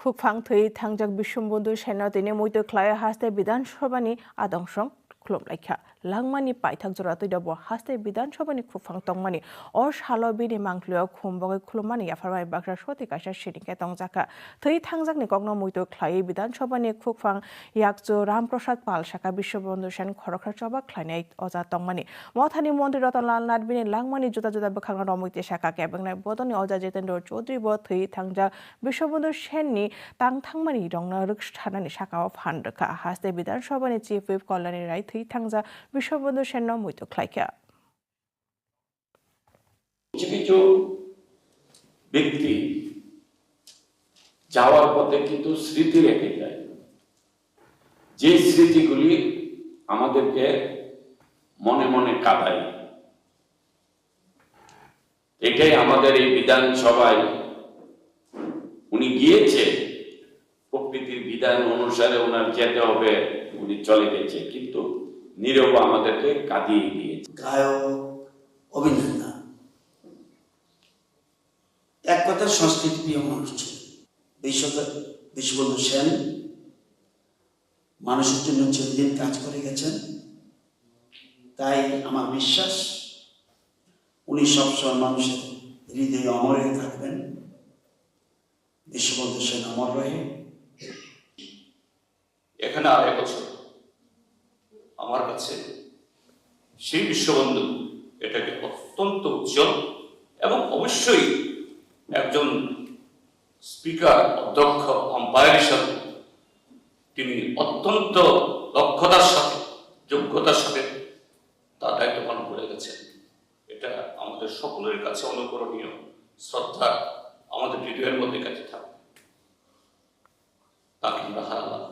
খুকফাং থৈ থাংজাক বিশ্ববন্ধু সেনা তিনি মইতো খ্লায় হাস্তে বিধানসভানি আদংসং খুলুমलायखा langmani paithak jora tøydabo haste বিধানসভানি খুকফাং tongmani or shalobini mangklio khumbogai khulumani yafarmai bakra soti kaisa sinike tongjaka thৈ থাংজাকনি kogno মইতো খ্লাই বিধানসভানি খুকফাং yakjo ramprasad pal shaka Biswabandhu Sen খরখরা চবা খ্লাইনাই অজা tongmani মথানি মন্ত্রী Ratanlal নাথবিনি langmani juta juta bkhangna রমইতে শাখা কেবংনাই বদনি অজা জিতেন্দ্র চৌধুরী ব থৈ থাংজাক বিশ্ববন্ধু সেননি তাংথাংমানি রংনা রুকস্থানানি শাখাও ফান্ডকা হাস্তে বিধানসভানি চিফ হুইপ কল্যাণী রায় থৈ থাংজা বিশ্ববন্ধু সেন মইতো খ্লাইকা কিছু ব্যক্তি যাওয়ার পথে কিন্তু স্মৃতি রেখে যায়, যে স্মৃতিগুলি আমাদেরকে মনে মনে কাঁদায়। এটাই আমাদের এই বিধানসভায় উনি গিয়েছে প্রকৃতির বিধান অনুসারে, ওনার যেতে হবে, উনি চলে গেছে, কিন্তু নীরব আমাদেরকে কাঁদিয়ে দিয়েছে। গায়ক, অভিনেতা, এক কথায় সংস্কৃতি প্রিয় মানুষ ছিল বিশ্ববন্ধু সেন। মানুষের জন্য চিরদিন কাজ করে গেছেন, তাই আমার বিশ্বাস উনি সবসময় মানুষের হৃদয়ে অমর হয়ে থাকবেন। বিশ্ববন্ধু সেন অমর রহে। এখানে আরেক বছর আমার কাছে সেই বিশ্ববন্ধু এটাকে অত্যন্ত উজ্জ্বল এবং অবশ্যই একজন স্পিকার, অধ্যক্ষ, আম্পায়ার হিসাবে তিনি অত্যন্ত দক্ষতার সাথে, যোগ্যতার সাথে তার দায়িত্ব পালন করে গেছেন। এটা আমাদের সকলের কাছে অনুকরণীয়, শ্রদ্ধা আমাদের হৃদয়ের মধ্যে কাছে থাকবে। তাকে আমরা হারালাম।